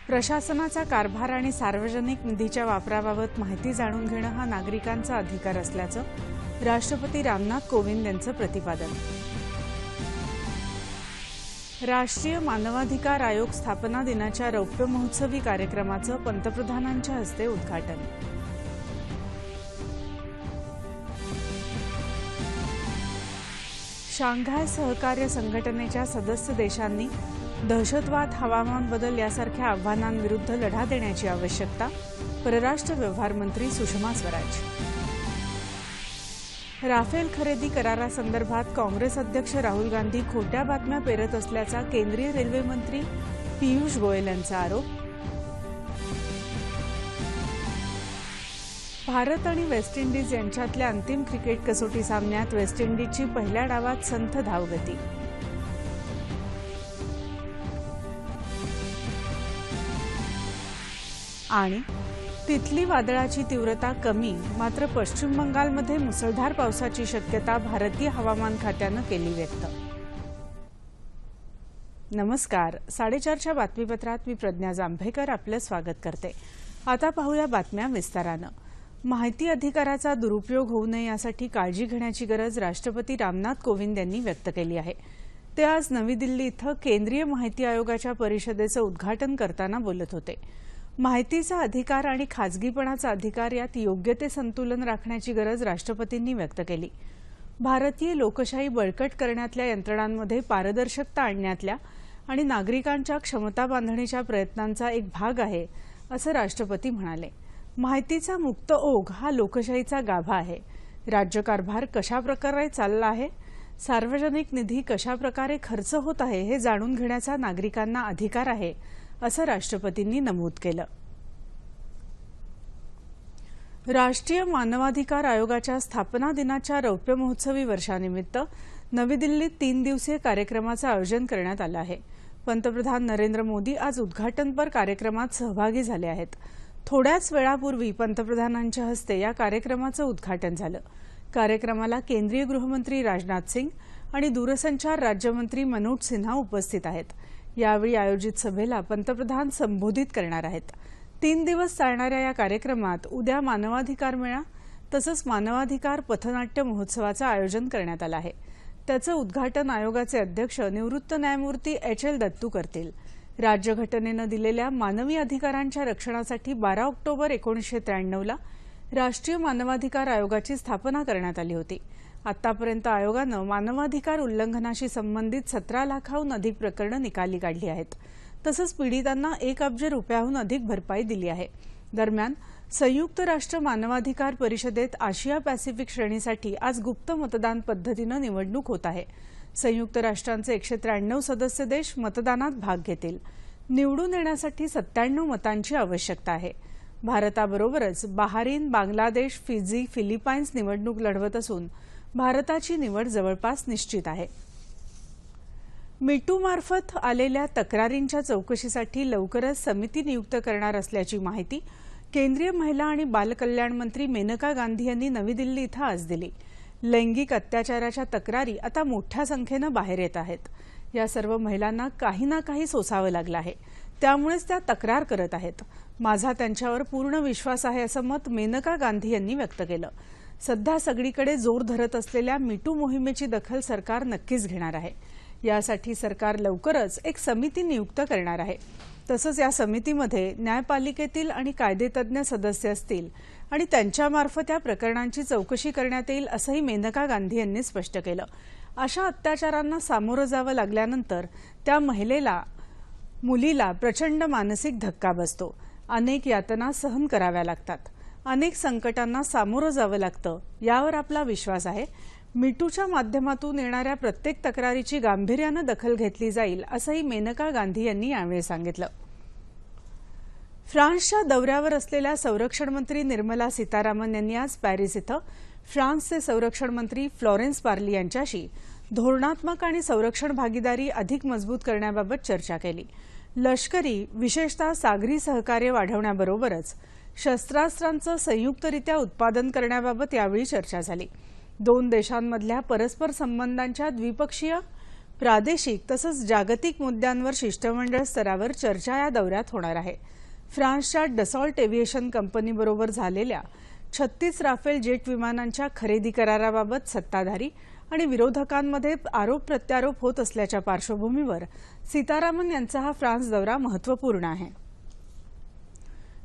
प्रशासनाचा कारभार आणि सार्वजनिक निधीच्या वापराबाबत माहिती जाणून घेणं हा नागरिकांचा अधिकार असल्याचं राष्ट्रपती रामनाथ कोविंद यांचं प्रतिपादन। राष्ट्रीय मानवाधिकार आयोग स्थापना दिनाच्या रौप्य महोत्सवी कार्यक्रमाचं पंतप्रधानांच्या हस्ते उद्घाटन। शांघाय सहकार्य संघटनेच्या सदस्य देशांनी दहशतवाद, हवामान बदल यासारख्या आव्हानांविरुद्ध लढा देण्याची आवश्यकता, परराष्ट्र व्यवहार मंत्री सुषमा स्वराज। राफेल खरेदी करारासंदर्भात काँग्रेस अध्यक्ष राहुल गांधी खोट्या बातम्या पेरत असल्याचा केंद्रीय रेल्वे मंत्री पीयूष गोयल यांचा आरोप। भारत आणि वेस्ट इंडिज यांच्यातल्या अंतिम क्रिकेट कसोटी सामन्यात वेस्ट इंडिजची पहिल्या डावात संथ धावगती। आणि तितली वादळाची तीव्रता कमी, मात्र पश्चिम बंगालमध्ये मुसळधार पावसाची शक्यता भारतीय हवामान खात्यानं केली व्यक्त। नमस्कार, 4:30च्या बातमीपत्रात मी प्रज्ञा जांभेकर आपलं स्वागत करते। आता पाहूया बातम्या विस्तारानं। माहिती अधिकाराचा दुरुपयोग होऊ नये यासाठी काळजी घेण्याची गरज राष्ट्रपती रामनाथ कोविंद यांनी व्यक्त केली आहे। ते आज नवी दिल्ली इथं केंद्रीय माहिती आयोगाच्या परिषदेचं उद्घाटन करताना बोलत होते। माहितीचा अधिकार आणि खाजगीपणाचा अधिकार यात योग्य ते संतुलन राखण्याची गरज राष्ट्रपतींनी व्यक्त केली। भारतीय लोकशाही बळकट करण्यातल्या यंत्रणांमध्ये पारदर्शकता आणण्यातल्या आणि नागरिकांच्या क्षमता बांधणीच्या प्रयत्नांचा एक भाग आहे, असं राष्ट्रपती म्हणाले। माहितीचा मुक्त ओघ हा लोकशाहीचा गाभा आहे। राज्यकारभार कशा प्रकारे चालला आहे, सार्वजनिक निधी कशा प्रकारे खर्च होत आहे हे जाणून घेण्याचा नागरिकांना अधिकार आहे, असं राष्ट्रपतींनी नमूद केलं। राष्ट्रीय मानवाधिकार आयोगाच्या स्थापना दिनाच्या रौप्य महोत्सवी वर्षानिमित्त नवी दिल्लीत 3 दिवसीय कार्यक्रमाचं आयोजन करण्यात आलं आहे। पंतप्रधान नरेंद्र मोदी आज उद्घाटनपर कार्यक्रमात सहभागी झाले आहेत। थोड्याच वेळापूर्वी पंतप्रधानांच्या हस्ते या कार्यक्रमाचं उद्घाटन झालं। कार्यक्रमाला केंद्रीय गृहमंत्री राजनाथ सिंग आणि दूरसंचार राज्यमंत्री मनोज सिन्हा उपस्थित आहेत। यावेळी आयोजित सभेला पंतप्रधान संबोधित करणार आहेत। 3 दिवस चालणाऱ्या या कार्यक्रमात उद्या मानवाधिकार मेळा तसंच मानवाधिकार पथनाट्य महोत्सवाचं आयोजन करण्यात आलं आहे। त्याचं उद्घाटन आयोगाचे अध्यक्ष निवृत्त न्यायमूर्ती एच.एल. दत्तू करतील। राज्यघटनेनं दिलेल्या मानवी अधिकारांच्या रक्षणासाठी 12 ऑक्टोबर 1993ला राष्ट्रीय मानवाधिकार आयोगाची स्थापना करण्यात आली होती। आतापर्यंत आयोगानं मानवाधिकार उल्लंघनाशी संबंधित 17 लाखाहून अधिक प्रकरणं निकाली काढली आहेत। तसंच पीडितांना 1 अब्ज रुपयाहून अधिक भरपाई दिली आहे। दरम्यान संयुक्त राष्ट्र मानवाधिकार परिषदेत आशिया पॅसिफिक श्रेणीसाठी आज गुप्त मतदान पद्धतीनं निवडणूक होत आहे। संयुक्त राष्ट्रांचे 193 सदस्य देश मतदानात भाग घेतील। निवडून येण्यासाठी 97 मतांची आवश्यकता आहे। भारताबरोबरच बहारीन, बांगलादेश, फिजी, फिलिपाईन्स निवडणूक लढवत असून भारताची निवड जवळपास निश्चित आहे। मीटूमार्फत आलेल्या तक्रारींच्या चौकशीसाठी लवकरच समिती नियुक्त करणार असल्याची माहिती केंद्रीय महिला आणि बालकल्याण मंत्री मेनका गांधी यांनी नवी दिल्ली इथं आज दिली। लैंगिक अत्याचाराच्या तक्रारी आता मोठ्या संख्येनं बाहेर येत आहेत। या सर्व महिलांना काही ना काही सोसावं लागलं आहे, त्यामुळेच त्या तक्रार करत आहेत। माझा त्यांच्यावर पूर्ण विश्वास आहे, असं मत मेनका गांधी यांनी व्यक्त केलं। सध्या सगळीकडे जोर धरत असलेल्या मीटू मोहिमेची दखल सरकार नक्कीच घेणार आहे। यासाठी सरकार लवकरच एक समिती नियुक्त करणार आहे। तसंच या समितीमध्ये न्यायपालिकेतील आणि कायदेतज्ञ सदस्य असतील आणि त्यांच्यामार्फत या प्रकरणांची चौकशी करण्यात येईल, असंही मेनका गांधी यांनी स्पष्ट केलं। अशा अत्याचारांना सामोरं जावं लागल्यानंतर त्या मुलीला प्रचंड मानसिक धक्का बसतो। अनेक यातना सहन कराव्या लागतात, अनेक संकटांना सामोरं जावं लागतं। यावर आपला विश्वास आहे। मीटूच्या माध्यमातून येणाऱ्या प्रत्येक तक्रारीची गांभीर्यानं दखल घेतली जाईल, असंही मेनका गांधी यांनी यावेळी सांगितलं। फ्रान्सच्या दौऱ्यावर असलेल्या संरक्षण मंत्री निर्मला सीतारामन यांनी आज पॅरिस इथं फ्रान्सचे संरक्षण मंत्री फ्लॉरेन्स पार्ली यांच्याशी धोरणात्मक आणि संरक्षण भागीदारी अधिक मजबूत करण्याबाबत चर्चा केली। लष्करी, विशेषतः सागरी सहकार्य वाढवण्याबरोबरच शस्त्रास्त्रांचं संयुक्तरित्या उत्पादन करण्याबाबत यावेळी चर्चा झाली। 2 देशांमधल्या परस्पर संबंधांच्या द्विपक्षीय प्रादेशिक तसंच जागतिक मुद्द्यांवर शिष्टमंडळ स्तरावर चर्चा या दौऱ्यात होणार आहे। फ्रान्सच्या डसॉल्ट एव्हिएशन कंपनीबरोबर झालेल्या 36 राफेल जेट विमानांच्या खरेदी कराराबाबत सत्ताधारी आणि विरोधकांमध्ये आरोप प्रत्यारोप होत असल्याच्या पार्श्वभूमीवर सीतारामन यांचा हा फ्रान्स दौरा महत्त्वपूर्ण आहे।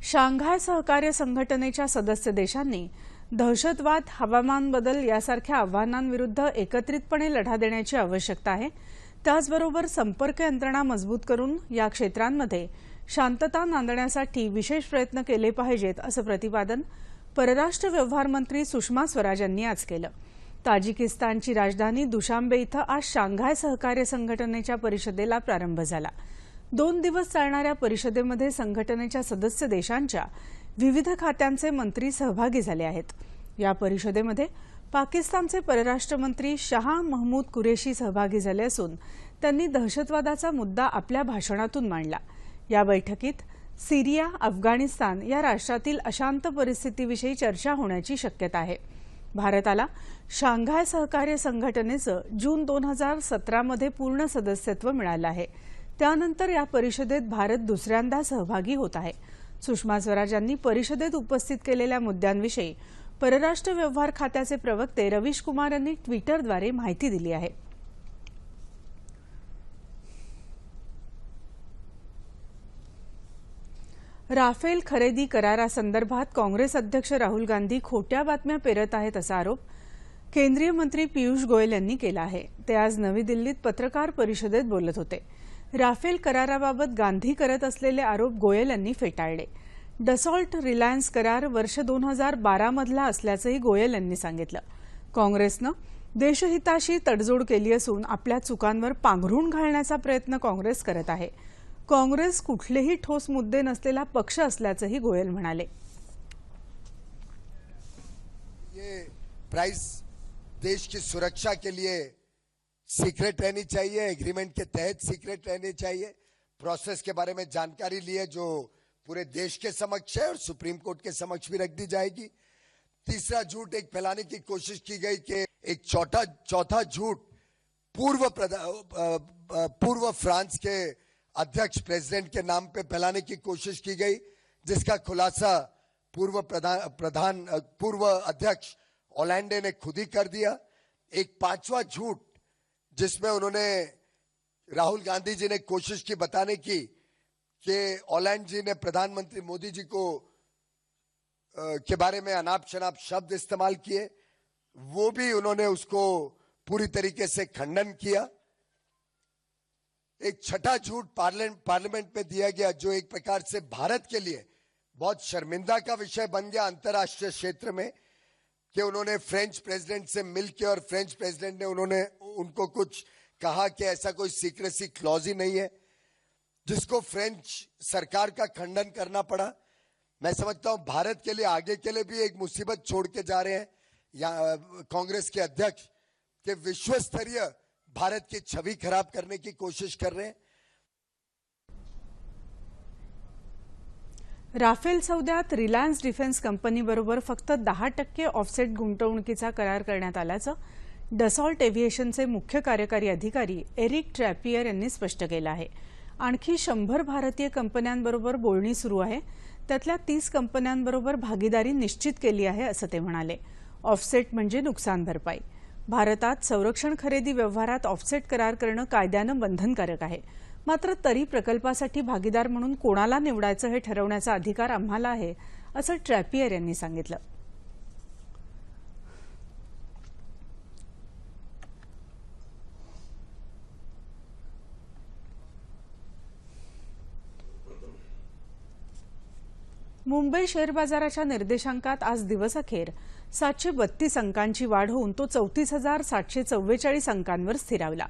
शांघाय सहकार्य संघटनेच्या सदस्य देशांनी दहशतवाद, हवामान बदल यासारख्या आव्हानांविरुद्ध एकत्रितपणे लढा देण्याची आवश्यकता आहे। त्याचबरोबर संपर्क यंत्रणा मजबूत करून या क्षेत्रांमध्ये शांतता नांदण्यासाठी विशेष प्रयत्न केले पाहिजेत असं प्रतिपादन परराष्ट्र व्यवहार मंत्री सुषमा स्वराज यांनी आज केलं। ताजिकिस्तानची राजधानी दुशांबे इथं आज शांघाय सहकार्य संघटनेच्या परिषदेला प्रारंभ झाला। 2 दिवस चालणाऱ्या परिषदेमध्ये संघटनेच्या सदस्य देशांच्या विविध खात्यांचे मंत्री सहभागी झाले आहेत। या परिषदेमध्ये पाकिस्तानचे परराष्ट्र मंत्री शाह महमूद कुरेशी सहभागी झाले असून त्यांनी दहशतवादाचा मुद्दा आपल्या भाषणातून मांडला। या बैठकीत सिरिया, अफगाणिस्तान या राष्ट्रातील अशांत परिस्थितीविषयी चर्चा होण्याची शक्यता आहे। भारताला शांघाय सहकार्य संघटनेचं जून 2017 मध्ये पूर्ण सदस्यत्व मिळालं आहे। त्यानंतर या परिषदेत भारत दुसऱ्यांदा सहभागी होत आहे। सुषमा स्वराज यांनी परिषदेत उपस्थित केलेल्या मुद्द्यांविषयी परराष्ट्र व्यवहार खात्याचे प्रवक्ते रवीश कुमार यांनी ट्विटरद्वारे माहिती दिली आहे। राफेल खरेदी करारासंदर्भात काँग्रेस अध्यक्ष राहुल गांधी खोट्या बातम्या पेरत आहेत असा आरोप केंद्रीय मंत्री पियुष गोयल यांनी केला आहे। ते आज नवी दिल्लीत पत्रकार परिषदेत बोलत होते। राफेल कराराबाबत गांधी करत असलेले आरोप गोयल यांनी फेटाळले। डसॉल्ट रिलायन्स करार वर्ष 2012 मधला असल्याचंही गोयल यांनी सांगितलं। काँग्रेसनं देशहिताशी तडजोड केली असून आपल्या चुकांवर पांघरूण घालण्याचा प्रयत्न काँग्रेस करत आहे। काँग्रेस कुठलेही ठोस मुद्दे नसलेला पक्ष असल्याचंही गोयल म्हणाले। ये प्राइस देश की सुरक्षा के लिए सीक्रेट रहनी चाहिए, एग्रीमेंट के तहत सीक्रेट रहनी चाहिए। प्रोसेस के बारे में जानकारी ली है जो पूरे देश के समक्ष है और सुप्रीम कोर्ट के समक्ष भी रख दी जाएगी। तीसरा झूठ एक फैलाने की कोशिश की गई कि एक चौथा झूठ पूर्व फ्रांस के अध्यक्ष प्रेसिडेंट के नाम पे फैलाने की कोशिश की गई, जिसका खुलासा पूर्व अध्यक्ष ओलैंडे ने खुद ही कर दिया। एक 5वां झूठ जिसमें उन्होंने राहुल गांधी जी ने कोशिश की बताने की कि ओलैंड जी ने प्रधानमंत्री मोदी जी को के बारे में अनाप शनाप शब्द इस्तेमाल किए, वो भी उन्होंने उसको पूरी तरीके से खंडन किया। एक छठा झूठ पार्लियामेंट में दिया गया जो एक प्रकार से भारत के लिए बहुत शर्मिंदा का विषय बन गया अंतर्राष्ट्रीय क्षेत्र में, कि उन्होंने फ्रेंच प्रेसिडेंट से मिलकर और फ्रेंच प्रेसिडेंट ने उनको कुछ कहा कि ऐसा कोई सीक्रेसी क्लॉज ही नहीं है, जिसको फ्रेंच सरकार का खंडन करना पड़ा। मैं समझता हूं भारत के लिए आगे के लिए भी एक मुसीबत छोड़ के जा रहे हैं कांग्रेस के अध्यक्ष, कि विश्व स्तरीय भारत की छवि खराब करने की कोशिश कर रहे हैं। राफेल सौद्यात रिलायन्स डिफेन्स कंपनीबरोबर फक्त 10% ऑफसेट गुंतवणुकीचा करार करण्यात आल्याचं डसॉल्ट एव्हिएशनचे मुख्य कार्यकारी अधिकारी एरिक ट्रॅपियर यांनी स्पष्ट केलं आहे। आणखी 100 भारतीय कंपन्यांबरोबर बोलणी सुरू आहे। त्यातल्या 30 कंपन्यांबरोबर भागीदारी निश्चित केली आहे असं ते म्हणाले। ऑफसेट म्हणजे नुकसान भरपाई। भारतात संरक्षण खरेदी व्यवहारात ऑफसेट करार करणं कायद्यानं बंधनकारक आहे। मात्र तरी प्रकल्पासाठी भागीदार म्हणून कोणाला निवडायचं हे ठरवण्याचा अधिकार आम्हाला आहे असं ट्रॅपियर यांनी सांगितलं। मुंबई शेअर बाजाराच्या निर्देशांकात आज दिवसअखेर 732 अंकांची वाढ होऊन तो 34,744 अंकांवर स्थिरावला।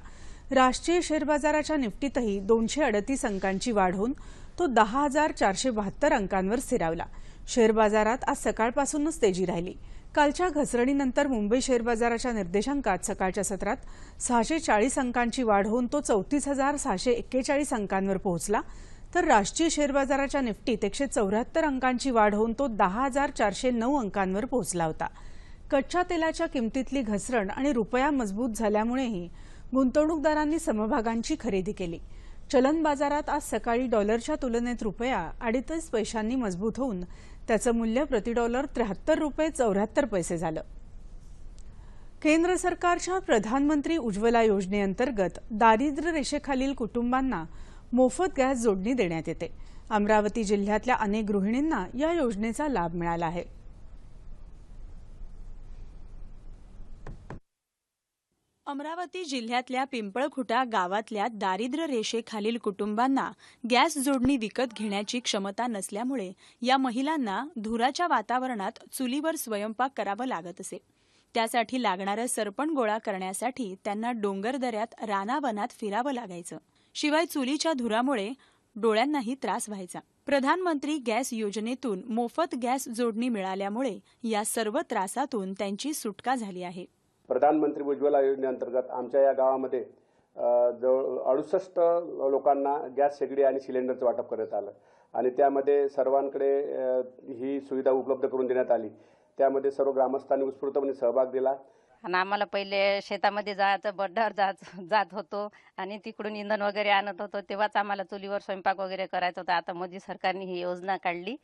राष्ट्रीय शेअर बाजाराच्या निफ्टीतही 238 अंकांची वाढ होऊन तो 10,472 अंकांवर स्थिरावला। शेअर बाजारात आज सकाळपासूनच तेजी राहिली। कालच्या घसरणीनंतर मुंबई शेअर बाजाराच्या निर्देशांकात सकाळच्या सत्रात 640 अंकांची वाढ होऊन तो 34,641 अंकांवर पोहोचला, तर राष्ट्रीय शेअर बाजाराच्या निफ्टीत 174 अंकांची वाढ होऊन तो 10,409 अंकांवर पोहोचला होता। कच्च्या तेलाच्या किमतीतली घसरण आणि रुपया मजबूत झाल्यामुळेही गुंतवणूकदारांनी समभागांची खरेदी केली। चलन बाजारात आज सकाळी डॉलरच्या तुलनेत रुपया 38 पैशांनी मजबूत होऊन त्याचं मूल्य प्रति डॉलर 73 रुपये 74 पैसे झालं। केंद्र सरकारच्या प्रधानमंत्री उज्ज्वला योजनेअंतर्गत दारिद्र्य रेषेखालील कुटुंबांना मोफत गॅस जोडणी देण्यात येते। अमरावती जिल्ह्यातल्या अनेक गृहिणींना या योजनेचा लाभ मिळाला आहे। अमरावती जिल्ह्यातल्या पिंपळखुटा गावातल्या दारिद्र्य रेषेखालील कुटुंबांना गॅस जोडणी विकत घेण्याची क्षमता नसल्यामुळे या महिलांना धुराच्या वातावरणात चुलीवर स्वयंपाक करावा लागत असे। त्यासाठी लागणारं सरपण गोळा करण्यासाठी त्यांना डोंगरदऱ्यात रानावनात फिरावं लागायचं। शिवाय चुलीच्या धुरामुळे डोळ्यांनाही त्रास व्हायचा। प्रधानमंत्री गॅस योजनेतून मोफत गॅस जोडणी मिळाल्यामुळे या सर्व त्रासातून त्यांची सुटका झाली आहे। प्रधानमंत्री उज्ज्वला योजनेअंतर्गत आमच्या या गावामध्ये जवळ 68 लोकांना गॅस शेगडी आणि सिलेंडरचं वाटप करण्यात आलं आणि त्यामध्ये सर्वांकडे ही सुविधा उपलब्ध करून देण्यात आली। त्यामध्ये सर्व ग्रामस्थांनी उत्स्फूर्तपणे सहभाग दिला। आणि आम्हाला पहिले शेतामध्ये जायचं, बड्डावर जात होतो आणि तिकडून इंधन वगैरे आणत होतो, तेव्हाच आम्हाला चुलीवर स्वयंपाक वगैरे करायचा होता। आता मोदी सरकारने ही योजना काढली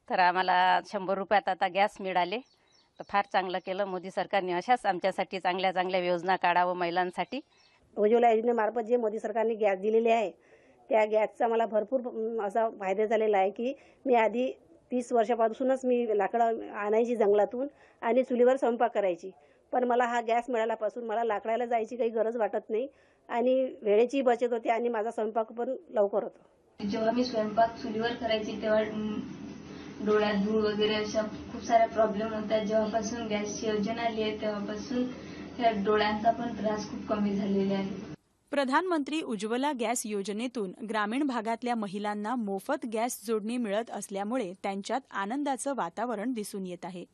तर आम्हाला 100 रुपयात आता गॅस मिळाले। तर फार चांगलं केलं मोदी सरकारने। अशाच आमच्यासाठी चांगल्या चांगल्या योजना काढावं महिलांसाठी। उज्ज्वला योजनेमार्फत जे मोदी सरकारने गॅस दिलेले आहे त्या गॅसचा मला भरपूर असा फायदा झालेला आहे की मी आधी 30 वर्षापासूनच मी लाकडं आणायची जंगलातून आणि चुलीवर स्वयंपाक करायची, पण मला हा गॅस मिळाल्यापासून मला लाकडाला जायची काही गरज वाटत नाही आणि वेळेची बचत होते आणि माझा स्वयंपाक पण लवकर होतो। जेव्हा मी स्वयंपाक चुलीवर करायची तेव्हा डोळ्यात धूळ वगैरे अशा खूप साऱ्या प्रॉब्लेम होतात। जेव्हापासून गॅसची योजना आली आहे तेव्हापासून या डोळ्यांचा पण त्रास खूप कमी झालेला आहे। प्रधानमंत्री उज्ज्वला गॅस योजनेतून ग्रामीण भागातल्या महिलांना मोफत गॅस जोडणी मिळत असल्यामुळे त्यांच्यात आनंदाचं वातावरण दिसून येत आहे।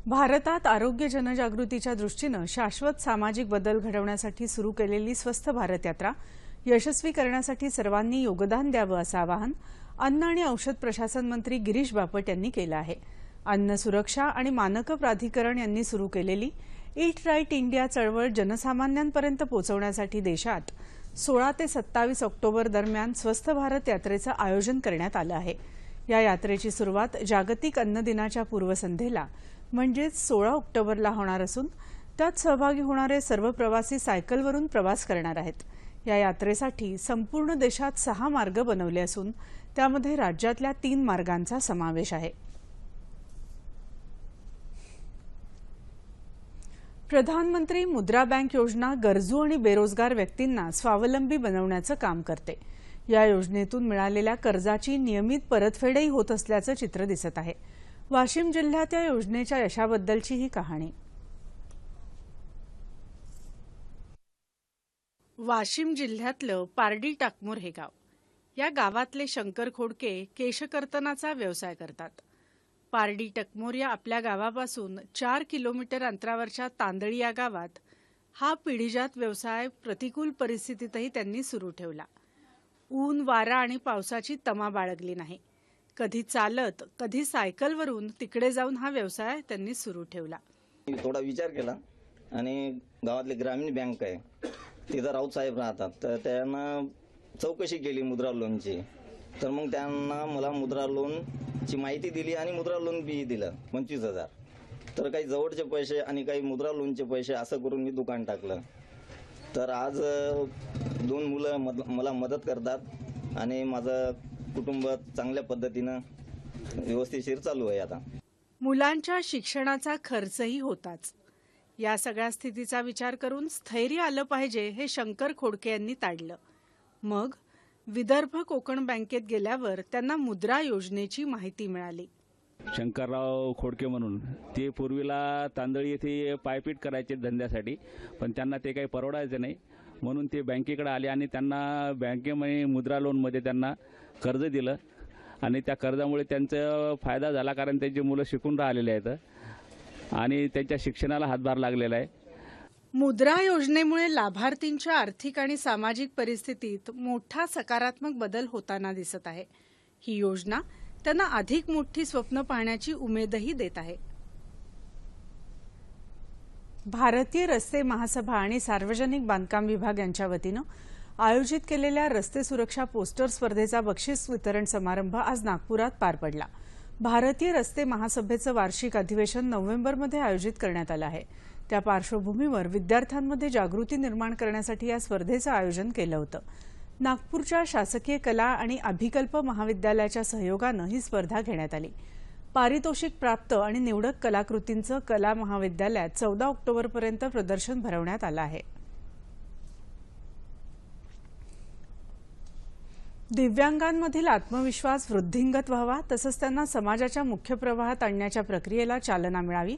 भारतात आरोग्य जनजागृतीच्या दृष्टीनं शाश्वत सामाजिक बदल घडवण्यासाठी सुरू केलेली स्वस्थ भारत यात्रा यशस्वी करण्यासाठी सर्वांनी योगदान द्यावं असं आवाहन अन्न आणि औषध प्रशासन मंत्री गिरीश बापट यांनी केलं आहे। अन्न सुरक्षा आणि मानक प्राधिकरण यांनी सुरू केलेली ईट राईट इंडिया चळवळ जनसामान्यांपर्यंत पोहोचवण्यासाठी देशात 16 ते 27 ऑक्टोबर दरम्यान स्वस्थ भारत यात्रेचं आयोजन करण्यात आलं आहे। या यात्रेची सुरुवात जागतिक अन्न दिनाच्या पूर्वसंध्येला म्हणजेच 16 ऑक्टोबरला होणार असून त्यात सहभागी होणारे सर्व प्रवासी सायकलवरून प्रवास करणार आहेत। या यात्रेसाठी संपूर्ण देशात 6 मार्ग बनवले असून त्यामध्ये राज्यातल्या 3 मार्गांचा समावेश आहे। प्रधानमंत्री मुद्रा बँक योजना गरजू आणि बेरोजगार व्यक्तींना स्वावलंबी बनवण्याचं काम करते। या योजनेतून मिळालेल्या कर्जाची नियमित परतफेडही होत असल्याचं चित्र दिसत आहे। वाशिम जिल्ह्यात या योजनेच्या यशाबद्दलची ही कहाणी। वाशिम जिल्ह्यातलं पारडी टाकमोर हे गाव। या गावातले शंकर खोडके केशकर्तनाचा व्यवसाय करतात। पारडी टकमोर या आपल्या गावापासून 4 किलोमीटर अंतरावरच्या तांदळी या गावात हा पिढीजात व्यवसाय प्रतिकूल परिस्थितीतही त्यांनी सुरू ठेवला। ऊन, वारा आणि पावसाची तमा बाळगली नाही। कधी चालत, कधी सायकलवरून तिकडे जाऊन हा व्यवसाय त्यांनी सुरू ठेवला। थोडा विचार केला आणि गावातली ग्रामीण बँक आहे तिथं राऊत साहेब राहतात, तर त्यांना चौकशी केली मुद्रा लोनची। तर मग त्यांना मला मुद्रा लोनची माहिती दिली आणि मुद्रा लोन बी दिलं 25,000। तर काही जवळचे पैसे आणि काही मुद्रा लोनचे पैसे असं करून मी दुकान टाकलं। तर आज 2 मुलं मला मदत करतात आणि माझं कुटुंब चांगल्या पद्धतीनं व्यवस्थितशीर चालू आहे। आता मुलांच्या शिक्षणाचा खर्चही होताच। या सगळ्या स्थितीचा विचार करून स्थैर्य आलं पाहिजे हे शंकर खोडके यांनी ताडलं। मग विदर्भ कोकण बँकेत गेल्यावर त्यांना मुद्रा योजनेची माहिती मिळाली। शंकरराव खोडके म्हणून ते पूर्वीला तांदळी येथे पायपीट करायचे धंद्यासाठी, पण त्यांना ते काही परवडायचं नाही म्हणून ते बँकेकडे आले आणि त्यांना बँकेमध्ये मुद्रा लोनमध्ये त्यांना कर्ज दिलं आणि त्या कर्जामुळे त्यांचा फायदा झाला, कारण त्यांची मुलं शिकून राहिलेले आहेत आणि त्यांच्या शिक्षणाला हातभार लागलेला आहे। मुद्रा योजनेमुळे लाभार्थींच्या आर्थिक आणि सामाजिक परिस्थितीत मोठा सकारात्मक बदल होताना दिसत आहे। ही योजना त्यांना अधिक मोठी स्वप्न पाहण्याची उमेदही देत आहे। भारतीय रस्ते महासभा आणि सार्वजनिक बांधकाम विभाग यांच्या वतीनं आयोजित केलेल्या रस्ते सुरक्षा पोस्टर स्पर्धेचा बक्षीस वितरण समारंभ आज नागपुरात पार पडला। भारतीय रस्ते महासभेचं वार्षिक अधिवेशन नोव्हेंबरमध्ये आयोजित करण्यात आलं आहे। त्या पार्श्वभूमीवर विद्यार्थ्यांमध्ये जागृती निर्माण करण्यासाठी या स्पर्धेचं आयोजन केलं होतं। नागपूरच्या शासकीय कला आणि अभिकल्प महाविद्यालयाच्या सहयोगानं ही स्पर्धा घेण्यात आली। पारितोषिक प्राप्त आणि निवडक कलाकृतींचं कला महाविद्यालयात 14 ऑक्टोबरपर्यंत प्रदर्शन भरवण्यात आलं आहे। दिव्यांगांमधील आत्मविश्वास वृद्धिंगत व्हावा तसंच त्यांना समाजाच्या मुख्य प्रवाहात आणण्याच्या प्रक्रियेला चालना मिळावी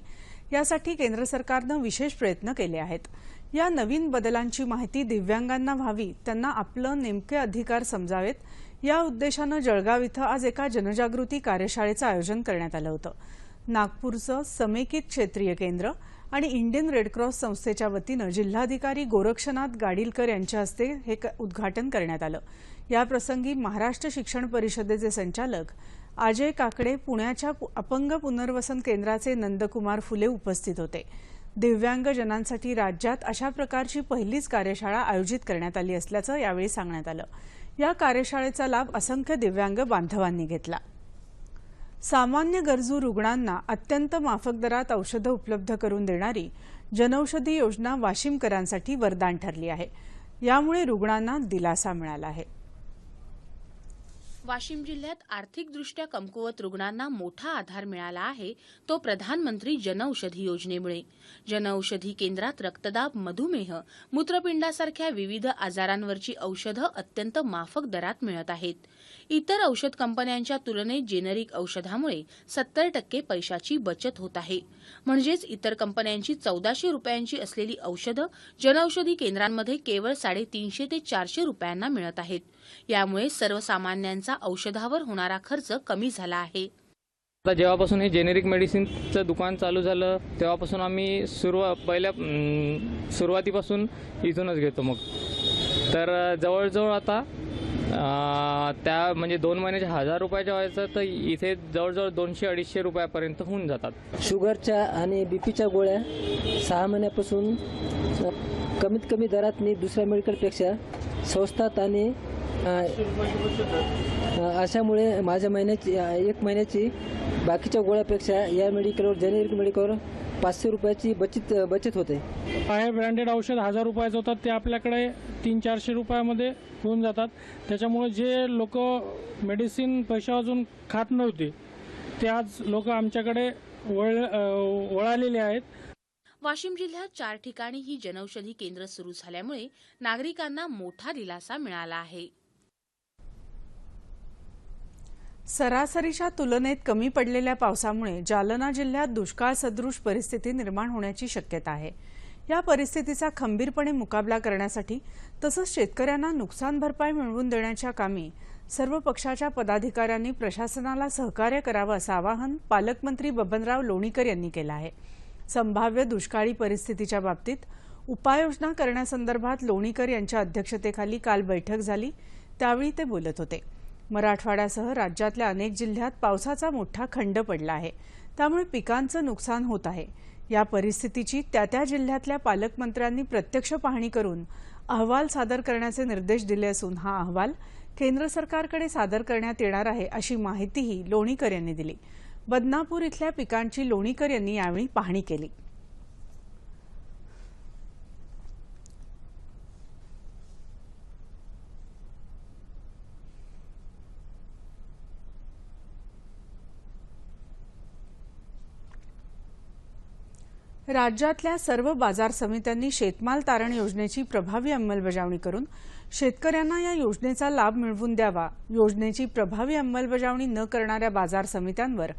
यासाठी केंद्र सरकारनं विशेष प्रयत्न केले आहेत। या नवीन बदलांची माहिती दिव्यांगांना व्हावी, त्यांना आपले नेमके अधिकार समजावेत या उद्देशानं जळगाव इथं आज एका जनजागृती कार्यशाळेचं आयोजन करण्यात आलं होतं। नागपूरचं समेकित क्षेत्रीय केंद्र आणि इंडियन रेड क्रॉस संस्थेच्या वतीनं जिल्हाधिकारी गोरक्षनाथ गाडीलकर यांच्या हस्ते हे उद्घाटन करण्यात आलं। या प्रसंगी महाराष्ट्र शिक्षण परिषदेचे संचालक अजय काकडे, पुण्याच्या अपंग पुनर्वसन केंद्राचे नंदकुमार फुले उपस्थित होते। दिव्यांगजनांसाठी राज्यात अशा प्रकारची पहिलीच कार्यशाळा आयोजित करण्यात आली असल्याचं यावेळी सांगण्यात आलं। या कार्यशाळेचा लाभ असंख्य दिव्यांग बांधवांनी घेतला। सामान्य गरजू रुग्णांना अत्यंत माफक दरात औषधं उपलब्ध करून देणारी जनौषधी योजना वाशिमकरांसाठी वरदान ठरली आहे। यामुळे रुग्णांना दिलासा मिळाला आहे। वाशिम जिल्ह्यात आर्थिकदृष्ट्या कमकुवत रुग्णांना मोठा आधार मिळाला आहे, तो प्रधानमंत्री जनौषधी योजनेमुळे। जनौषधी केंद्रात रक्तदाब, मधुमेह, मूत्रपिंडासारख्या विविध आजारांवरची औषधं अत्यंत माफक दरात मिळत आहेत। इतर औषध कंपन्यांच्या तुलनेत जेनेरिक औषधामुळे 70% पैशाची बचत होत आहे। म्हणजेच इतर कंपन्यांची 1400 रुपयांची असलेली औषधं जनौषधी केंद्रांमध्ये केवळ 350 ते 400 रुपयांना मिळत आहेत। यामुळे सर्वसामान्यांचा औषधावर होणारा खर्च कमी झाला आहे। आता जेव्हापासून हे जेनेरिक मेडिसिनचं दुकान चालू झालं तेव्हापासून आम्ही सुरुवातीपासून इथूनच घेतो। मग तर जवळजवळ आता त्या म्हणजे 2 महिन्याचे 1000 रुपयाच्या व्हायचं तर इथे जवळजवळ 200-250 रुपयापर्यंत होऊन जातात। शुगरच्या आणि बीपीच्या गोळ्या 6 महिन्यापासून कमीत कमी दरात मी दुसऱ्या मेडिकलपेक्षा स्वस्तात आणि अशामुळे माझ्या एक महिन्याची बाकीच्या गोळ्यापेक्षा या मेडिकलवर जेनेरिक मेडिकलवर 500 रुपयाची बचत होते। बाहेर ब्रँडेड औषध 1000 रुपयाचं होतं ते आपल्याकडे 300-400 रुपयामध्ये होऊन जातात। त्याच्यामुळे जे लोक मेडिसिन पैसे वाजून खात नव्हते ते आज लोक आमच्याकडे वळालेले आहेत। वाशिम जिल्ह्यात 4 ठिकाणी ही जनौषधी केंद्र सुरू झाल्यामुळे नागरिकांना मोठा दिलासा मिळाला आहे। सरासरीच्या तुलनेत कमी पडलेल्या पावसामुळे जालना जिल्ह्यात दुष्काळ सदृश परिस्थिती निर्माण होण्याची शक्यता आहे। या परिस्थितीचा खंबीरपणे मुकाबला करण्यासाठी तसंच शेतकऱ्यांना नुकसान भरपाई मिळवून देण्याच्या कामी सर्व पक्षाच्या पदाधिकाऱ्यांनी प्रशासनाला सहकार्य करावं असं आवाहन पालकमंत्री बबनराव लोणीकर यांनी केलं आहे। संभाव्य दुष्काळी परिस्थितीच्या बाबतीत उपाययोजना करण्यासंदर्भात लोणीकर यांच्या अध्यक्षतेखाली काल बैठक झाली, त्यावेळी ते बोलत होते। मराठवाड्यासह राज्यातल्या अनेक जिल्ह्यात पावसाचा मोठा खंड पडला आहे, त्यामुळे पिकांचं नुकसान होत आहे। या परिस्थितीची त्या जिल्ह्यातल्या पालकमंत्र्यांनी प्रत्यक्ष पाहणी करून अहवाल सादर करण्याचे निर्देश दिले असून हा अहवाल केंद्र सरकारकडे सादर करण्यात येणार आहे अशी माहितीही लोणीकर यांनी दिली। बदनापूर इथल्या पिकांची लोणीकर यांनी यावेळी पाहणी केली। राज्यातल्या सर्व बाजार समित्यांनी शेतमाल तारण योजनेची प्रभावी अंमलबजावणी करून शेतकऱ्यांना या योजनेचा लाभ मिळवून द्यावा। योजनेची प्रभावी अंमलबजावणी न करणाऱ्या बाजार समित्यांवर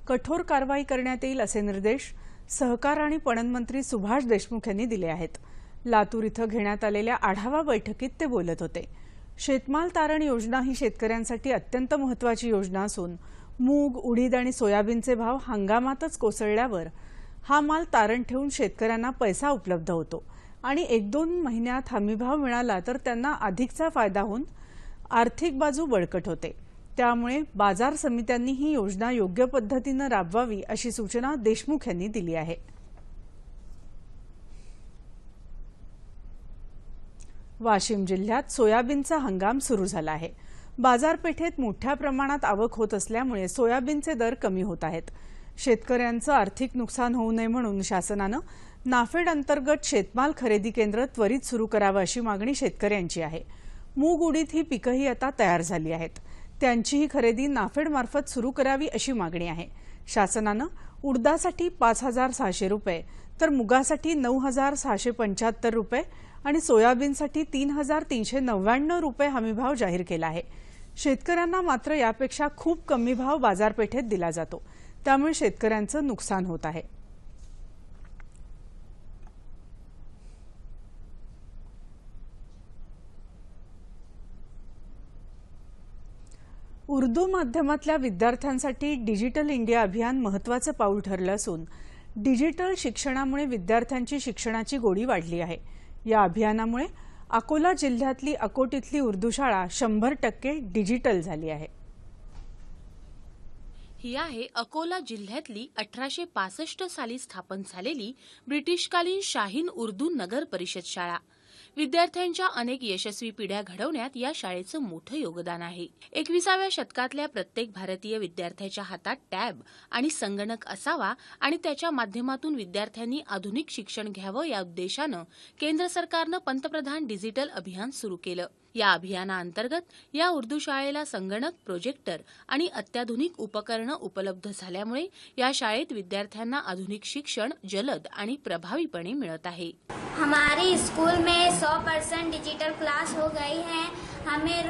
कठोर कारवाई करण्यात येईल असे निर्देश सहकार आणि पणन मंत्री सुभाष देशमुख यांनी दिले आहेत। लातूर इथं घेण्यात आलेल्या आढावा बैठकीत ते बोलत होते। शेतमाल तारण योजना ही शेतकऱ्यांसाठी अत्यंत महत्त्वाची योजना असून मूग, उडीद आणि सोयाबीनचे भाव हंगामातच कोसळल्यावर हा माल तारण ठेवून शेतकऱ्यांना पैसा उपलब्ध होतो आणि 1-2 महिन्यात हमीभाव मिळाला तर त्यांना अधिकचा फायदा होऊन आर्थिक बाजू बळकट होते। त्यामुळे बाजार समित्यांनी ही योजना योग्य पद्धतीने राबवावी अशी सूचना देशमुख यांनी दिली आहे। वाशिम जिल्ह्यात सोयाबीनचा हंगाम सुरू झाला आहे. बाजारपेठेत मोठ्या प्रमाणात आवक होत असल्यामुळे सोयाबीनचे दर कमी होत आहेत. शेतकऱ्यांचं आर्थिक नुकसान होऊ नये म्हणून शासनानं नाफेड अंतर्गत शेतमाल खरेदी केंद्र त्वरित सुरू करावं अशी मागणी शेतकऱ्यांची आहे. मूग उडीद ही पिकंही आता तयार झाली आहेत. त्यांचीही खरेदी नाफेड मार्फत सुरू करावी अशी मागणी आहे. शासनानं उडदासाठी 5,600 रुपये तर मुगासाठी 9,675 रुपये आणि सोयाबीनसाठी 3,399 रुपये हमीभाव जाहीर केला आहे. शेतकऱ्यांना मात्र यापेक्षा खूप कमी भाव बाजारपेठेत दिला जातो. त्यामुळे शेतकऱ्यांचं नुकसान होत आहे. उर्दू माध्यमातल्या विद्यार्थ्यांसाठी डिजिटल इंडिया अभियान महत्त्वाचं पाऊल ठरलं असून डिजिटल शिक्षणामुळे विद्यार्थ्यांची शिक्षणाची गोडी वाढली आहे. या अभियानामुळे अकोला जिल्ह्यातली अकोट इथली उर्दू शाळा 100% डिजिटल झाली आहे. ही आहे अकोला जिल्ह्यातली 1865 साली स्थापन झालेली ब्रिटिशकालीन शाहीन उर्दू नगर परिषद शाळा. विद्यार्थ्यांच्या अनेक यशस्वी पिढ्या घडवण्यात या शाळेचं मोठं योगदान आहे. 21व्या शतकातल्या प्रत्येक भारतीय विद्यार्थ्याच्या हातात टॅब आणि संगणक असावा आणि त्याच्या माध्यमातून विद्यार्थ्यांनी आधुनिक शिक्षण घ्यावं या उद्देशानं केंद्र सरकारनं पंतप्रधान डिजिटल अभियान सुरू केलं. या अभियानाअंतर्गत या उर्दू शाळेला संगणक, प्रोजेक्टर आणि अत्याधुनिक उपकरणं उपलब्ध झाल्यामुळे या शाळेत विद्यार्थ्यांना आधुनिक शिक्षण जलद आणि प्रभावीपणे मिळत आहे. हमारे स्कूल में 100% डिजिटल क्लास हो गई है. हमें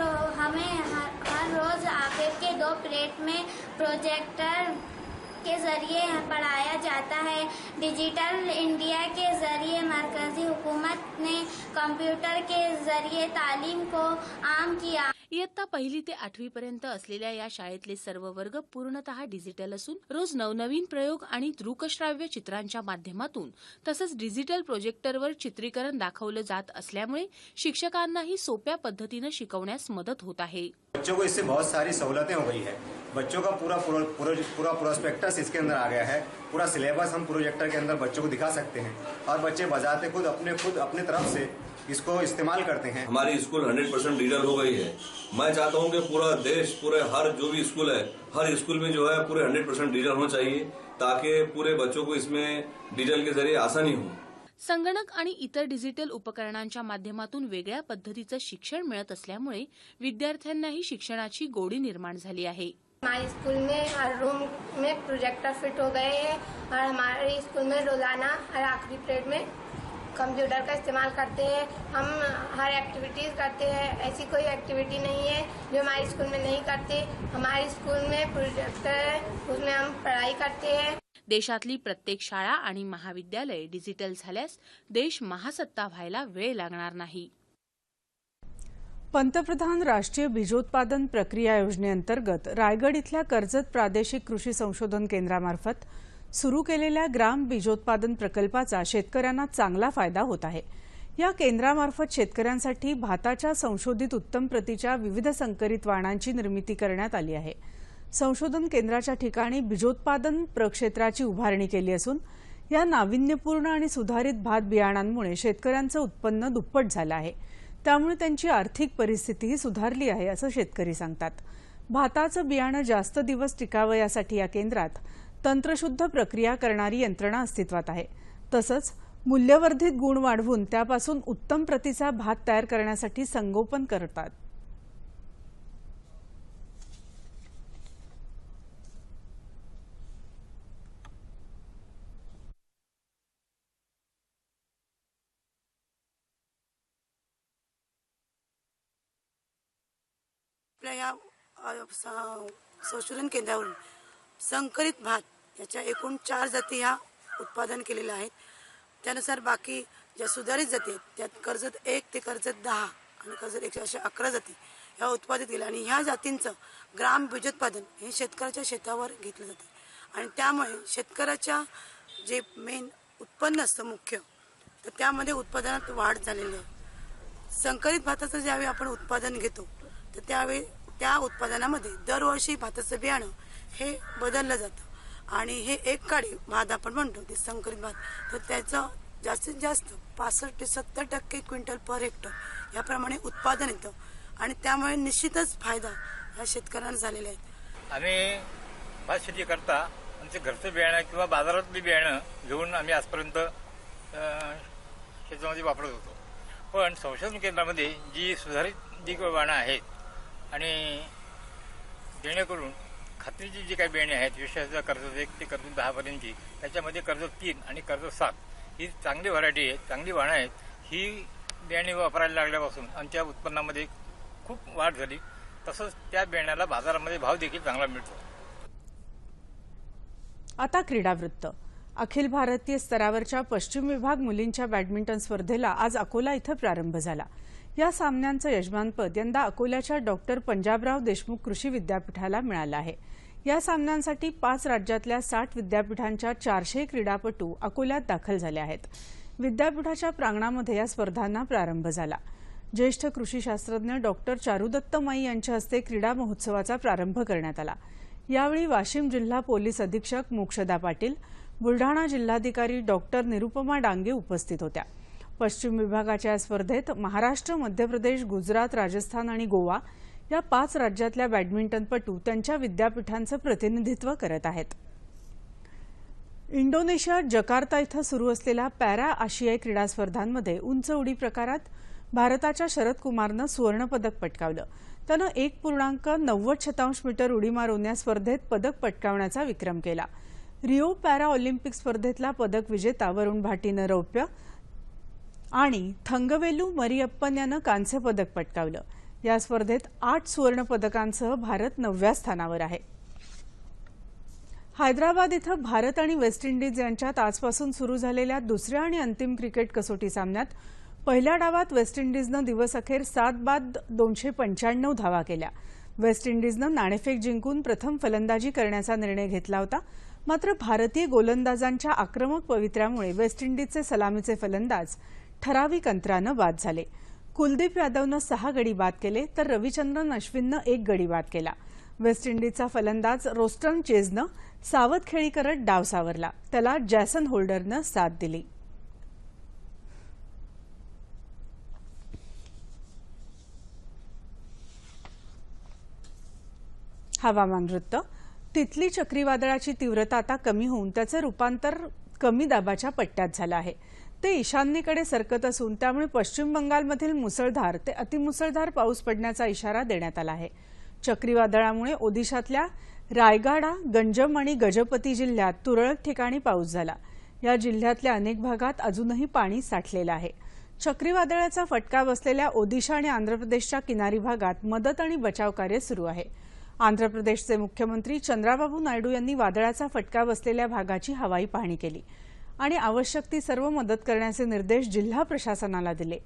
हर रोज आखिर के 2 पीरियड में प्रोजेक्टर के जरिए पढ़ाया जाता है. डिजिटल इंडिया के जरिए मरकजी हुकूमत ने कंप्यूटर के जरिए तालीम को आम किया. इयत्ता 1ली ते 8वी पर्यंत असलेल्या या शाळेतले सर्व वर्ग पूर्णतः डिजिटल असून रोज नवनवीन प्रयोग आणि दृकश्राव्य चित्रांच्या माध्यमातून तसंच डिजिटल प्रोजेक्टरवर चित्रीकरण दाखवलं जात असल्यामुळे शिक्षकांनाही सोप्या पद्धतीनं शिकवण्यास मदत होत आहे. बच्चों को इससे बहुत सारी सहूलतें हो गई है. बच्चों का पूरा प्रोस्पेक्टस इसके अंदर आ गया है. पूरा सिलेबस हम प्रोजेक्टर के अंदर बच्चों को दिखा सकते हैं और बच्चे बजाते खुद अपने तरफ से इसको इस्तेमाल करते हैं. हमारी स्कूल 100% डिजिटल हो गई है. मैं चाहता हूं कि पूरा देश, पूरे हर जो भी स्कूल है, हर स्कूल में जो है पूरे 100% डिजिटल होना चाहिए ताकि पूरे बच्चों को इसमें डिजिटल के जरिए आसानी हो. संगणक आणि इतर डिजिटल उपकरणांच्या माध्यमातून वेगळ्या पद्धतीचं शिक्षण मिळत असल्यामुळे विद्यार्थ्यांनाही शिक्षणाची गोडी निर्माण झाली आहे. हमारे स्कूल में हर रूम में प्रोजेक्टर फिट हो गए हैं और हमारे स्कूल में रोजाना हर आखिरी पीरियड में कंप्यूटर का इस्तेमाल करते हैं. हम हर एक्टिविटीज करते हैं. ऐसी कोई एक्टिविटी नहीं है जो हमारे स्कूल में नहीं करते. हमारे स्कूल में प्रोजेक्टर है, उसमें हम पढ़ाई करते हैं. देशातली प्रत्येक शाळा आणि महाविद्यालय डिजिटल झाल्यास देश महासत्ता व्हायला वेळ लागणार नाही. पंतप्रधान राष्ट्रीय बीजोत्पादन प्रक्रिया योजनेअंतर्गत रायगड इथल्या कर्जत प्रादेशिक कृषी संशोधन केंद्रामार्फत सुरू केलेल्या ग्राम बीजोत्पादन प्रकल्पाचा शेतकऱ्यांना चांगला फायदा होत आहे. या केंद्रामार्फत शेतकऱ्यांसाठी भाताच्या संशोधित उत्तम प्रतीच्या विविध संकरित वाणांची निर्मिती करण्यात आली आहे. संशोधन केंद्राच्या ठिकाणी बीजोत्पादन प्रक्षेत्राची उभारणी केली असून या नाविन्यपूर्ण आणि सुधारित भात बियाणांमुळे शेतकऱ्यांचं उत्पन्न दुप्पट झालं आहे. त्यामुळे त्यांची आर्थिक परिस्थितीही सुधारली आहे असं शेतकरी सांगतात. भाताचं बियाणं जास्त दिवस टिकावं यासाठी या केंद्रात तंत्रशुद्ध प्रक्रिया करणारी यंत्रणा अस्तित्वात आहे. तसंच मूल्यवर्धित गुण वाढवून त्यापासून उत्तम प्रतीचा भात तयार करण्यासाठी संगोपन करतात. या संशोधन केंद्रावरून संकरित भात याच्या एकूण 4 जाती ह्या उत्पादन केलेल्या आहेत. त्यानुसार बाकी ज्या सुधारित जाती आहेत त्यात कर्जत 1 ते कर्जत 10 आणि कर्जत 1 अशा 11 जाती ह्या उत्पादित केल्या आणि ह्या जातींचं ग्राम बीजोत्पादन हे शेतकऱ्याच्या शेतावर घेतलं जाते आणि त्यामुळे शेतकऱ्याच्या जे मेन उत्पन्न असतं मुख्य तर त्यामध्ये उत्पादनात वाढ झालेली आहे. संकरित भाताचं ज्यावेळी आपण उत्पादन घेतो तर त्यावेळी त्या उत्पादनामध्ये दरवर्षी भाताचं बियाणं हे बदललं जातं आणि हे एक काळी भात आपण म्हणतो ते संकरित भात तर त्याचं जास्तीत जास्त 65 ते 70% क्विंटल पर हेक्टर याप्रमाणे उत्पादन येतं आणि त्यामुळे निश्चितच फायदा ह्या शेतकऱ्यांना झालेला आहे. आम्ही भात शेती करता आमचे घरचं बियाणं किंवा बाजारातली बियाणं घेऊन आम्ही आजपर्यंत शेतामध्ये वापरत होतो. पण संशोधन केंद्रामध्ये जी सुधारित जी बियाणं आहेत आणि जेणेकरून खात्रीची जी काही बियाणे आहेत, विशेषतः कर्ज 1 ते कर्ज 10 पर्यंतची, त्याच्यामध्ये कर्ज 3 आणि कर्ज 7 ही चांगली व्हरायटी आहे, चांगली वाणं आहेत. ही बियाणे वापरायला लागल्यापासून आमच्या उत्पन्नामध्ये खूप वाढ झाली. तसंच त्या बियाण्याला बाजारामध्ये भाव देखील चांगला मिळतो. आता क्रीडावृत्त. अखिल भारतीय स्तरावरच्या पश्चिम विभाग मुलींच्या बॅडमिंटन स्पर्धेला आज अकोला इथं प्रारंभ झाला. या सामन्यांचं यजमानपद यंदा अकोल्याच्या डॉक्टर पंजाबराव देशमुख कृषी विद्यापीठाला मिळालं आहे. या सामन्यांसाठी 5 राज्यातल्या 60 विद्यापीठांच्या 400 क्रीडापटू अकोल्यात दाखल झाले आहेत. विद्यापीठाच्या प्रांगणामध्ये या स्पर्धांना प्रारंभ झाला. ज्येष्ठ कृषी शास्त्रज्ञ डॉक्टर चारुदत्त माई यांच्या हस्ते क्रीडा महोत्सवाचा प्रारंभ करण्यात आला. यावेळी वाशिम जिल्हा पोलीस अधीक्षक मोक्षदा पाटील, बुलढाणा जिल्हाधिकारी डॉक्टर निरुपमा डांगे उपस्थित होत्या. पश्चिम विभागाच्या या स्पर्धेत महाराष्ट्र, मध्य प्रदेश, गुजरात, राजस्थान आणि गोवा या 5 राज्यातल्या बॅडमिंटनपटू त्यांच्या विद्यापीठांचं प्रतिनिधित्व करत आहेत. इंडोनेशियात जकार्ता इथं सुरू असलेल्या पॅरा आशियाई क्रीडा स्पर्धांमध्ये उंच उडी प्रकारात भारताच्या शरद कुमारनं सुवर्णपदक पटकावलं. त्यानं 1.90 मीटर उडी मारून या स्पर्धेत पदक पटकावण्याचा विक्रम केला. रिओ पॅरा ऑलिम्पिक स्पर्धेतला पदक विजेता वरुण भाटीनं रौप्य आणि थंगवेलू मरियप्पन यानं कांस्य पदक पटकावलं. या स्पर्धेत 8 सुवर्ण पदकांसह भारत 9व्या स्थानावर आहे. हैदराबाद इथं भारत आणि वेस्ट इंडिज यांच्यात आजपासून सुरू झालेल्या दुसऱ्या आणि अंतिम क्रिकेट कसोटी सामन्यात पहिल्या डावात वेस्ट इंडिजनं दिवसअखेर 7 बाद 295 धावा केल्या. वेस्ट इंडिजनं नाणेफेक जिंकून प्रथम फलंदाजी करण्याचा निर्णय घेतला होता. मात्र भारतीय गोलंदाजांच्या आक्रमक पवित्र्यामुळे वेस्ट इंडिजचे सलामीचे फलंदाज ठराविक अंतरानं बाद झाले. कुलदीप यादवनं 6 गडी बाद केले तर रविचंद्रन अश्विननं 1 गडी बाद केला. वेस्ट इंडिजचा फलंदाज रोस्टन चेजनं सावध खेळी करत डाव सावरला. त्याला जॅसन होल्डरनं साथ दिली. हवामान वृत्त. तितली चक्रीवादळाची तीव्रता आता कमी होऊन त्याचं रूपांतर कमी दाबाच्या पट्ट्यात झालं आहे. ते ईशान्येकडे सरकत असून त्यामुळे पश्चिम बंगालमधील मुसळधार ते अतिमुसळधार पाऊस पडण्याचा इशारा देण्यात आला आहे. चक्रीवादळामुळे ओदिशातल्या रायगाडा, गंजम आणि गजपती जिल्ह्यात तुरळक ठिकाणी पाऊस झाला. या जिल्ह्यातल्या अनेक भागात अजूनही पाणी साठलेलं आहे. चक्रीवादळाचा फटका बसलेल्या ओदिशा आणि आंध्र प्रदेशच्या किनारी भागात मदत आणि बचाव कार्य सुरू आहे. आंध्र प्रदेशचे मुख्यमंत्री चंद्राबाबू नायडू यांनी वादळाचा फटका बसलेल्या भागाची हवाई पाहणी केली आणि आवश्यक ती सर्व मदत करण्याचे निर्देश जिल्हा प्रशासनाला दिले.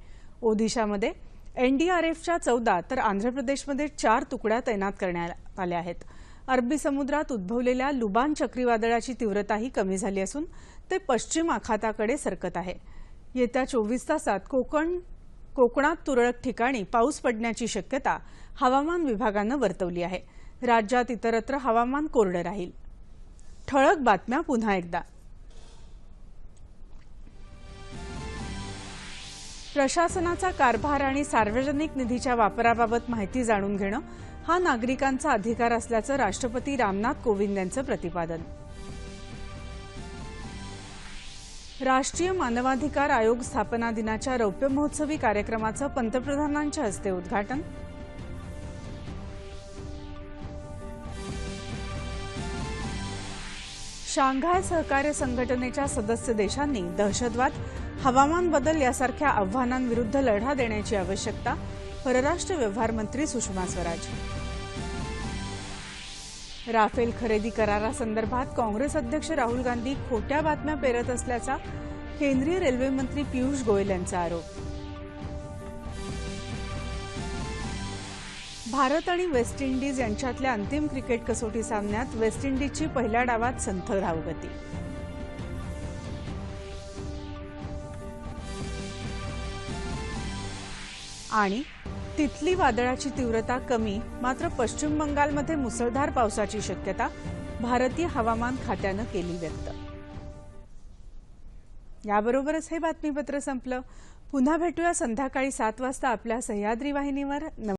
ओदिशामध्ये एनडीआरएफच्या 14 तर आंध्र प्रदेशमध्ये 4 तुकड्या तैनात करण्यात आल्या आहेत. अरबी समुद्रात उद्भवलेल्या लुबान चक्रीवादळाची तीव्रताही कमी झाली असून ते पश्चिम आखाताकडे सरकत आहे. येत्या 24 तासात कोकणात तुरळक ठिकाणी पाऊस पडण्याची शक्यता हवामान विभागानं वर्तवली आहे. राज्यात इतरत्र हवामान कोरडं राहील. ठळक बातम्या पुन्हा एकदा. प्रशासनाचा कारभार आणि सार्वजनिक निधीच्या वापराबाबत माहिती जाणून घेणं हा नागरिकांचा अधिकार असल्याचं राष्ट्रपती रामनाथ कोविंद यांचं प्रतिपादन. राष्ट्रीय मानवाधिकार आयोग स्थापना दिनाच्या रौप्य महोत्सवी कार्यक्रमाचं पंतप्रधानांच्या हस्ते उद्घाटन. शांघाय सहकार्य संघटनेच्या सदस्य देशांनी दहशतवाद, हवामान बदल यासारख्या आव्हानांविरुद्ध लढा देण्याची आवश्यकता. परराष्ट्र व्यवहार मंत्री सुषमा स्वराज. राफेल खरेदी करारासंदर्भात काँग्रेस अध्यक्ष राहुल गांधी खोट्या बातम्या पेरत असल्याचा केंद्रीय रेल्वे मंत्री पियुष गोयल यांचा आरोप. भारत आणि वेस्ट इंडिज यांच्यातल्या अंतिम क्रिकेट कसोटी सामन्यात वेस्ट इंडिजची पहिल्या डावात संथ धावगती. आणि तितली वादळाची तीव्रता कमी, मात्र पश्चिम बंगालमध्ये मुसळधार पावसाची शक्यता भारतीय हवामान खात्यानं केली व्यक्त. याबरोबरच हे बातमीपत्र संपलं. पुन्हा भेटूया संध्याकाळी 7 वाजता आपल्या सह्याद्री वाहिनीवर.